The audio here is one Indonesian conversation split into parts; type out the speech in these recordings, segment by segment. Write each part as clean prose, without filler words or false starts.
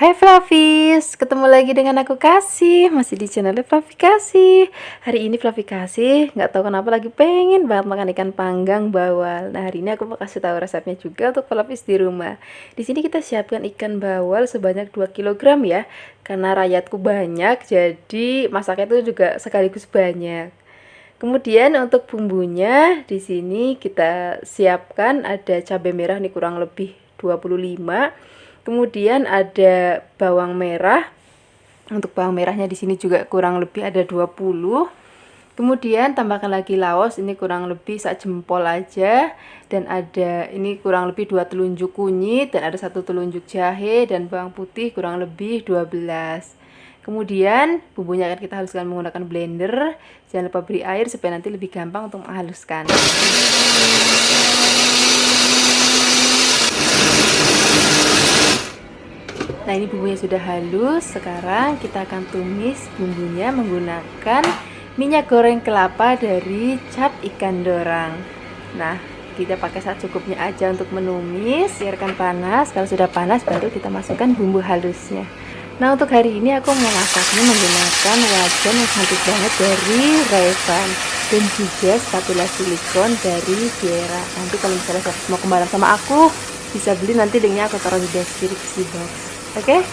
Hai Flavis, ketemu lagi dengan aku Kasih, masih di channel Flavi Kasih. Hari ini Flavi Kasih nggak tahu kenapa lagi pengen banget makan ikan panggang bawal. Nah hari ini aku mau kasih tahu resepnya juga untuk Flavis di rumah. Di sini kita siapkan ikan bawal sebanyak 2 kg ya, karena rakyatku banyak, jadi masaknya itu juga sekaligus banyak. Kemudian untuk bumbunya di sini kita siapkan ada cabai merah nih kurang lebih 25. Kemudian ada bawang merah. Untuk bawang merahnya di sini juga kurang lebih ada 20. Kemudian tambahkan lagi laos, ini kurang lebih sak jempol aja, dan ada ini kurang lebih 2 telunjuk kunyit dan ada 1 telunjuk jahe, dan bawang putih kurang lebih 12. Kemudian bumbunya akan kita haluskan menggunakan blender. Jangan lupa beri air supaya nanti lebih gampang untuk menghaluskan. Nah ini bumbunya sudah halus. Sekarang kita akan tumis bumbunya menggunakan minyak goreng kelapa dari cap ikan dorang. Nah kita pakai secukupnya aja untuk menumis, biarkan panas. Kalau sudah panas baru kita masukkan bumbu halusnya. Nah untuk hari ini aku mau masaknya menggunakan wajan yang cantik banget dari Rayban dan juga spatula silikon dari Viera. Nanti kalau misalnya mau kembaran sama aku bisa beli, nanti linknya aku taruh di deskripsi box. Oke,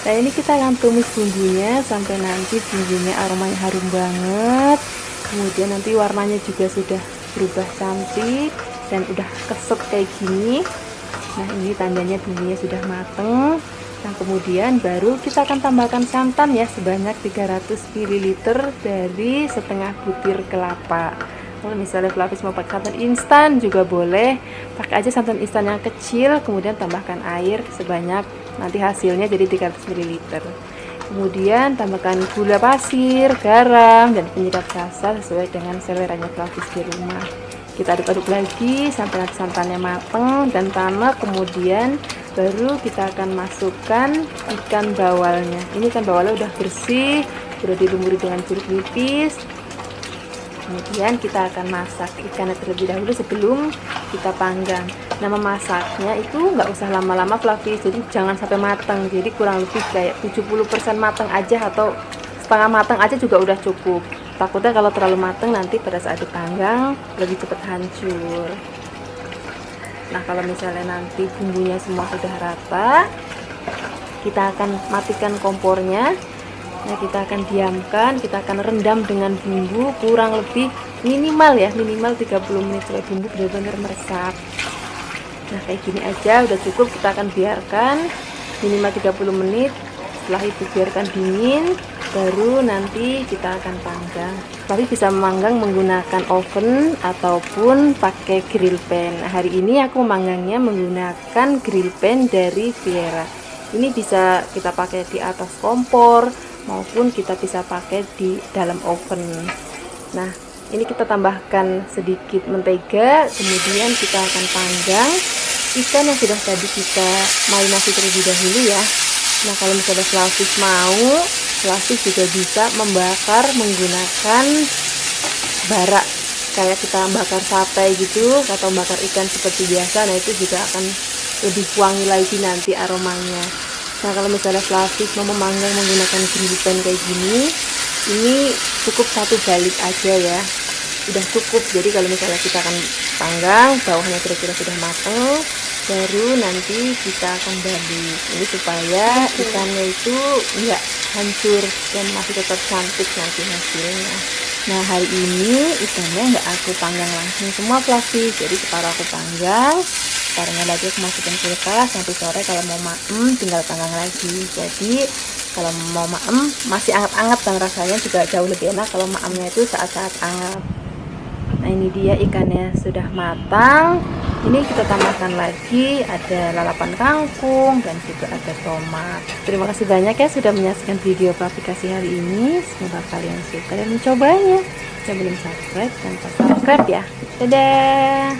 nah ini kita akan tumis bumbunya sampai nanti bumbunya aromanya harum banget. Kemudian nanti warnanya juga sudah berubah cantik dan udah keset kayak gini. Nah ini tandanya bumbunya sudah mateng. Nah kemudian baru kita akan tambahkan santan ya, sebanyak 300 ml dari setengah butir kelapa. Kalau misalnya Flavis mau pakai santan instan juga boleh, pakai aja santan instan yang kecil, kemudian tambahkan air sebanyak, nanti hasilnya jadi 300 ml. Kemudian tambahkan gula pasir, garam, dan penyedap rasa sesuai dengan seleranya Flavis di rumah. Kita aduk-aduk lagi sampai nanti santannya mateng dan tanak. Kemudian baru kita akan masukkan ikan bawalnya. Ini ikan bawalnya udah bersih, udah dilumuri dengan jeruk nipis. Kemudian kita akan masak ikannya terlebih dahulu sebelum kita panggang. Nah memasaknya itu nggak usah lama-lama Flavis, jadi jangan sampai matang. Jadi kurang lebih kayak 70% matang aja atau setengah matang aja juga udah cukup. Takutnya kalau terlalu matang nanti pada saat dipanggang lebih cepat hancur. Nah kalau misalnya nanti bumbunya semua sudah rata, kita akan matikan kompornya. Nah kita akan diamkan, kita akan rendam dengan bumbu kurang lebih minimal 30 menit supaya bumbu benar-benar meresap. Nah kayak gini aja udah cukup, kita akan biarkan minimal 30 menit. Setelah itu biarkan dingin, baru nanti kita akan panggang. Tapi bisa memanggang menggunakan oven ataupun pakai grill pan. Nah, hari ini aku memanggangnya menggunakan grill pan dari Viera. Ini bisa kita pakai di atas kompor maupun kita bisa pakai di dalam oven. Nah ini kita tambahkan sedikit mentega, kemudian kita akan panggang ikan yang sudah tadi kita marinasi terlebih dahulu ya. Nah kalau misalnya Flavis mau, Flavis juga bisa membakar menggunakan bara, kayak kita bakar sate gitu atau bakar ikan seperti biasa. Nah itu juga akan lebih wangi lagi nanti aromanya. Nah kalau misalnya Flavis mau memanggang menggunakan grill pan kayak gini, ini cukup satu balik aja ya, udah cukup. Jadi kalau misalnya kita akan panggang, bawahnya kira-kira sudah matang, baru nanti kita akan balik ini supaya ikannya itu enggak hancur dan masih tetap cantik nanti hasilnya. Nah hari ini ikannya enggak aku panggang langsung semua Flavis, jadi separuh aku panggang, separuhnya lagi aku masukin kulkas. Nanti sore kalau mau maem tinggal panggang lagi. Jadi kalau mau maem masih anget-anget dan rasanya juga jauh lebih enak kalau maemnya itu saat-saat anget. Nah ini dia ikannya sudah matang. Ini kita tambahkan lagi ada lalapan kangkung dan juga ada tomat. Terima kasih banyak ya sudah menyaksikan video Flavi Kasih hari ini. Semoga kalian suka dan mencobanya. Yang belum subscribe jangan lupa subscribe ya. Dadah.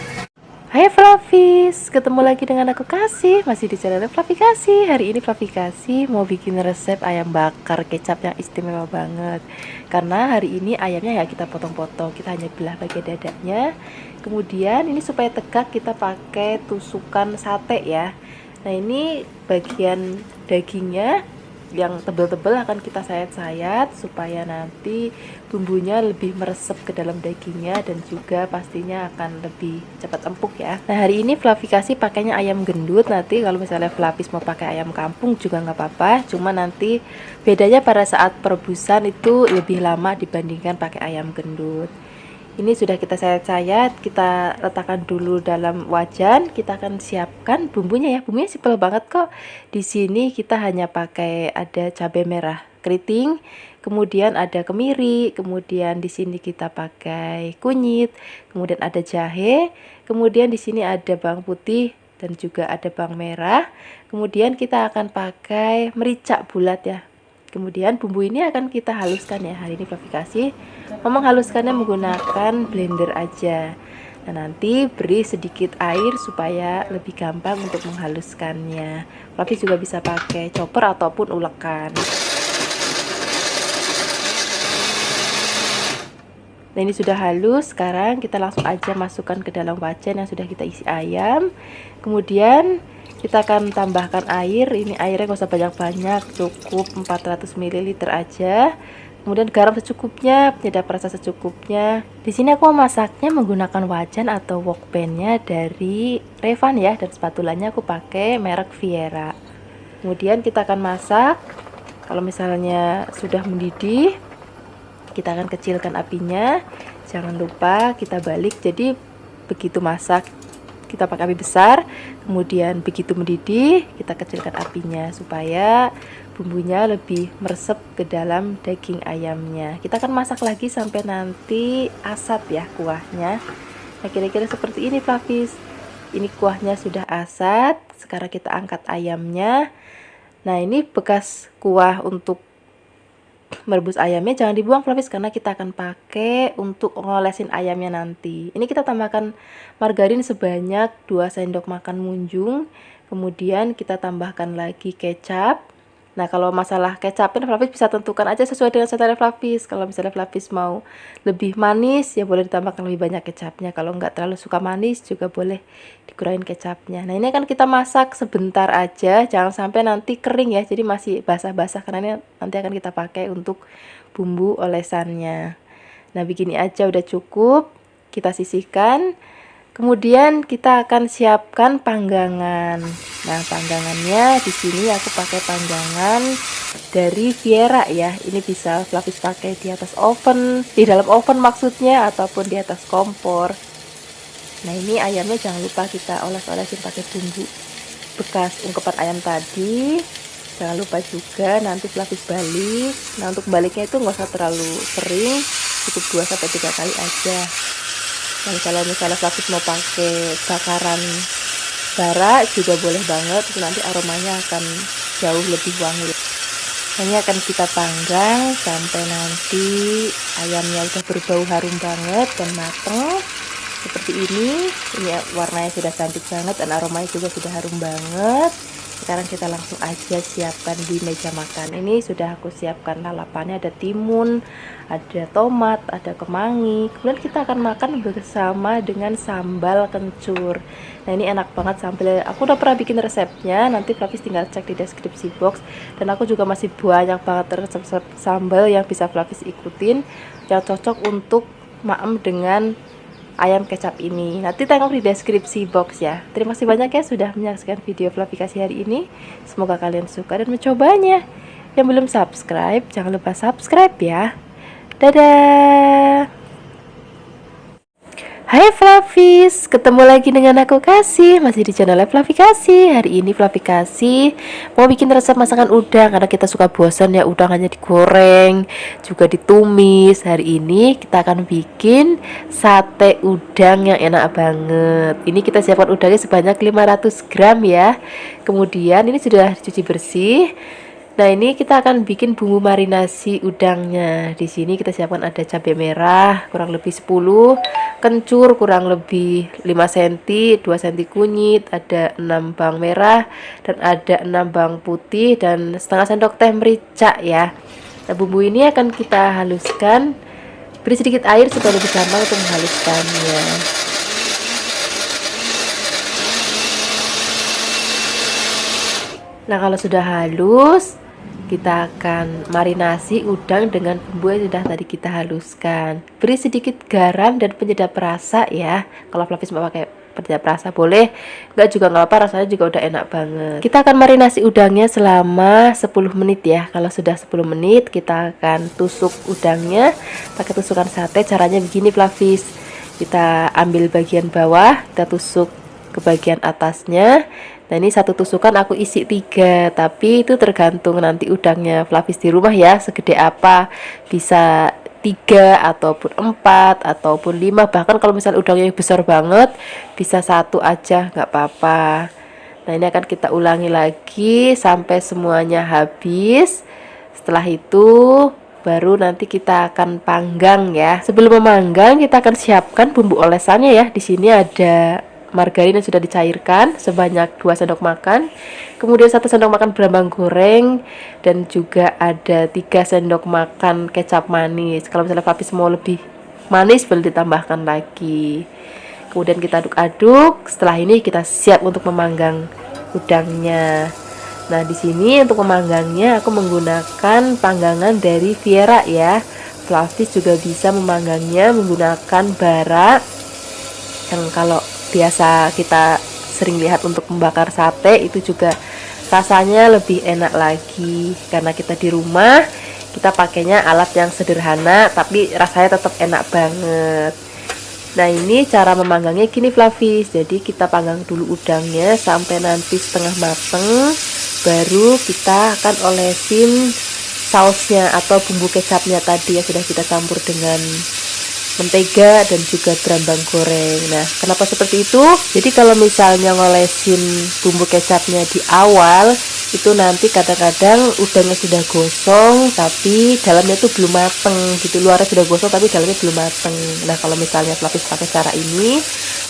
Hai Flavis, ketemu lagi dengan aku Kasih, masih di channel Flavi Kasih. Hari ini Flavi Kasih mau bikin resep ayam bakar kecap yang istimewa banget. Karena hari ini ayamnya ya kita potong-potong, kita hanya belah bagian dadanya. Kemudian ini supaya tegak kita pakai tusukan sate ya. Nah ini bagian dagingnya yang tebal-tebal akan kita sayat-sayat supaya nanti bumbunya lebih meresap ke dalam dagingnya dan juga pastinya akan lebih cepat empuk ya. Nah, hari ini Fluffy kasih pakainya ayam gendut. Nanti kalau misalnya Fluffy mau pakai ayam kampung juga nggak apa-apa, cuma nanti bedanya pada saat perebusan itu lebih lama dibandingkan pakai ayam gendut. Ini sudah kita sayat-sayat, kita letakkan dulu dalam wajan. Kita akan siapkan bumbunya ya. Bumbunya simpel banget kok. Di sini kita hanya pakai ada cabai merah keriting, kemudian ada kemiri, kemudian di sini kita pakai kunyit, kemudian ada jahe, kemudian di sini ada bawang putih dan juga ada bawang merah. Kemudian kita akan pakai merica bulat ya. Kemudian bumbu ini akan kita haluskan ya. Hari ini Fluffy kasih menghaluskannya menggunakan blender aja. Nah, nanti beri sedikit air supaya lebih gampang untuk menghaluskannya. Fluffy juga bisa pakai chopper ataupun ulekan. Nah, ini sudah halus. Sekarang kita langsung aja masukkan ke dalam wajan yang sudah kita isi ayam. Kemudian kita akan tambahkan air. Ini airnya gak usah banyak-banyak, cukup 400 ml aja. Kemudian garam secukupnya, penyedap rasa secukupnya. Di sini aku memasaknya menggunakan wajan atau wokpannya dari Revan ya, dan spatulanya aku pakai merek Viera. Kemudian kita akan masak. Kalau misalnya sudah mendidih, kita akan kecilkan apinya. Jangan lupa kita balik. Jadi begitu masak kita pakai api besar, kemudian begitu mendidih kita kecilkan apinya supaya bumbunya lebih meresap ke dalam daging ayamnya. Kita akan masak lagi sampai nanti asat ya kuahnya. Nah, kira-kira seperti ini Fluffy. Ini kuahnya sudah asat. Sekarang kita angkat ayamnya. Nah, ini bekas kuah untuk merebus ayamnya jangan dibuang Fluffy, karena kita akan pakai untuk ngolesin ayamnya nanti. Ini kita tambahkan margarin sebanyak 2 sendok makan munjung. Kemudian kita tambahkan lagi kecap. Nah, kalau masalah kecapnya Fluffy bisa tentukan aja sesuai dengan selera Fluffy. Kalau misalnya Fluffy mau lebih manis ya boleh ditambahkan lebih banyak kecapnya. Kalau nggak terlalu suka manis juga boleh dikurangin kecapnya. Nah, ini akan kita masak sebentar aja, jangan sampai nanti kering ya. Jadi masih basah-basah karena ini nanti akan kita pakai untuk bumbu olesannya. Nah, begini aja udah cukup. Kita sisihkan. Kemudian kita akan siapkan panggangan. Nah, panggangannya di sini aku pakai panggangan dari Viera ya. Ini bisa Fluffy pakai di atas oven, di dalam oven maksudnya, ataupun di atas kompor. Nah, ini ayamnya jangan lupa kita oles-olesin pakai bumbu bekas ungkepan ayam tadi. Jangan lupa juga nanti Fluffy balik. Nah, untuk baliknya itu nggak usah terlalu sering, cukup 2-3 kali aja. Dan kalau misalnya Fluffy mau pakai bakaran bara juga boleh banget, itu nanti aromanya akan jauh lebih wangi. Ini akan kita panggang sampai nanti ayamnya udah berbau harum banget dan mateng seperti ini. Ini warnanya sudah cantik banget dan aromanya juga sudah harum banget. Sekarang kita langsung aja siapkan di meja makan. Ini sudah aku siapkan lalapannya, ada timun, ada tomat, ada kemangi. Kemudian kita akan makan bersama dengan sambal kencur. Nah, ini enak banget sambalnya. Aku udah pernah bikin resepnya, nanti Fluffy tinggal cek di deskripsi box. Dan aku juga masih banyak banget resep sambal yang bisa Fluffy ikutin, yang cocok untuk maem dengan ayam kecap ini. Nanti tengok di deskripsi box ya. Terima kasih banyak ya sudah menyaksikan video Fluffy kasih hari ini. Semoga kalian suka dan mencobanya. Yang belum subscribe, jangan lupa subscribe ya. Dadah. Hai Fluffies, ketemu lagi dengan aku Kasih, masih di channel Fluffy Kasih. Hari ini Fluffy Kasih mau bikin resep masakan udang, karena kita suka bosan ya udang hanya digoreng, juga ditumis. Hari ini kita akan bikin sate udang yang enak banget. Ini kita siapkan udangnya sebanyak 500 gram ya. Kemudian ini sudah dicuci bersih. Nah, ini kita akan bikin bumbu marinasi udangnya. Di sini kita siapkan ada cabai merah kurang lebih 10, kencur kurang lebih 5 cm, 2 cm kunyit, ada 6 bawang merah dan ada 6 bawang putih dan setengah sendok teh merica ya. Nah, bumbu ini akan kita haluskan. Beri sedikit air supaya lebih gampang untuk menghaluskannya. Nah, kalau sudah halus, kita akan marinasi udang dengan bumbu yang sudah tadi kita haluskan. Beri sedikit garam dan penyedap rasa ya. Kalau Flavis mau pakai penyedap rasa boleh, enggak juga nggak apa, rasanya juga udah enak banget. Kita akan marinasi udangnya selama 10 menit ya. Kalau sudah 10 menit, kita akan tusuk udangnya pakai tusukan sate. Caranya begini Flavis. Kita ambil bagian bawah, kita tusuk ke bagian atasnya. Nah, ini satu tusukan aku isi 3, tapi itu tergantung nanti udangnya Flavis di rumah ya, segede apa. Bisa 3 ataupun 4 ataupun 5, bahkan kalau misalnya udangnya besar banget bisa 1 aja nggak apa-apa. Nah, ini akan kita ulangi lagi sampai semuanya habis. Setelah itu baru nanti kita akan panggang ya. Sebelum memanggang kita akan siapkan bumbu olesannya ya. Di sini ada margarin yang sudah dicairkan sebanyak 2 sendok makan, kemudian 1 sendok makan berambang goreng, dan juga ada 3 sendok makan kecap manis. Kalau misalnya Flavis mau lebih manis boleh ditambahkan lagi. Kemudian kita aduk-aduk. Setelah ini kita siap untuk memanggang udangnya. Nah, di sini untuk memanggangnya aku menggunakan panggangan dari Viera ya. Flavis juga bisa memanggangnya menggunakan bara yang kalau biasa kita sering lihat untuk membakar sate, itu juga rasanya lebih enak lagi karena kita di rumah, kita pakainya alat yang sederhana tapi rasanya tetap enak banget. Nah, ini cara memanggangnya gini Flavis. Jadi kita panggang dulu udangnya sampai nanti setengah mateng, baru kita akan olesin sausnya atau bumbu kecapnya tadi yang sudah kita campur dengan mentega dan juga berambang goreng. Nah, kenapa seperti itu? Jadi kalau misalnya ngolesin bumbu kecapnya di awal, itu nanti kadang-kadang udangnya sudah gosong tapi dalamnya itu belum mateng gitu. Luarnya sudah gosong tapi dalamnya belum mateng. Nah, kalau misalnya Flavis pakai cara ini,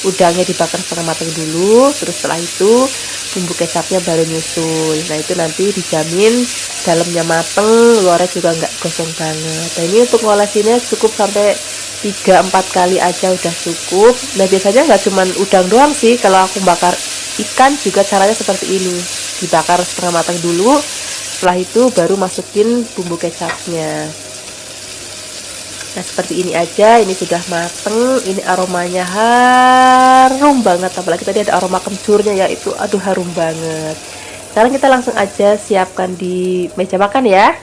udangnya dibakar setengah mateng dulu, terus setelah itu bumbu kecapnya baru nyusul. Nah, itu nanti dijamin dalamnya mateng, luarnya juga nggak gosong banget. Nah, ini untuk ngolesinnya cukup sampai 3-4 kali aja udah cukup. Nah, biasanya nggak cuman udang doang sih, kalau aku bakar ikan juga caranya seperti ini. Dibakar setengah matang dulu, setelah itu baru masukin bumbu kecapnya. Nah, seperti ini aja, ini sudah mateng, ini aromanya harum banget, apalagi tadi ada aroma kencurnya ya, itu aduh harum banget. Sekarang kita langsung aja siapkan di meja makan ya.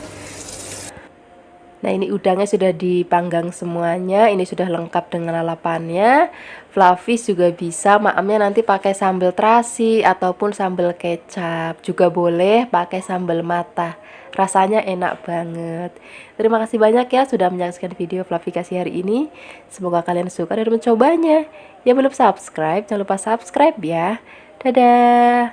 Nah, ini udangnya sudah dipanggang semuanya, ini sudah lengkap dengan lalapannya. Flavis juga bisa maamnya nanti pakai sambal terasi ataupun sambal kecap, juga boleh pakai sambal mata. Rasanya enak banget. Terima kasih banyak ya sudah menyaksikan video Flavikasi hari ini. Semoga kalian suka dan mencobanya. Yang belum subscribe, jangan lupa subscribe ya. Dadah.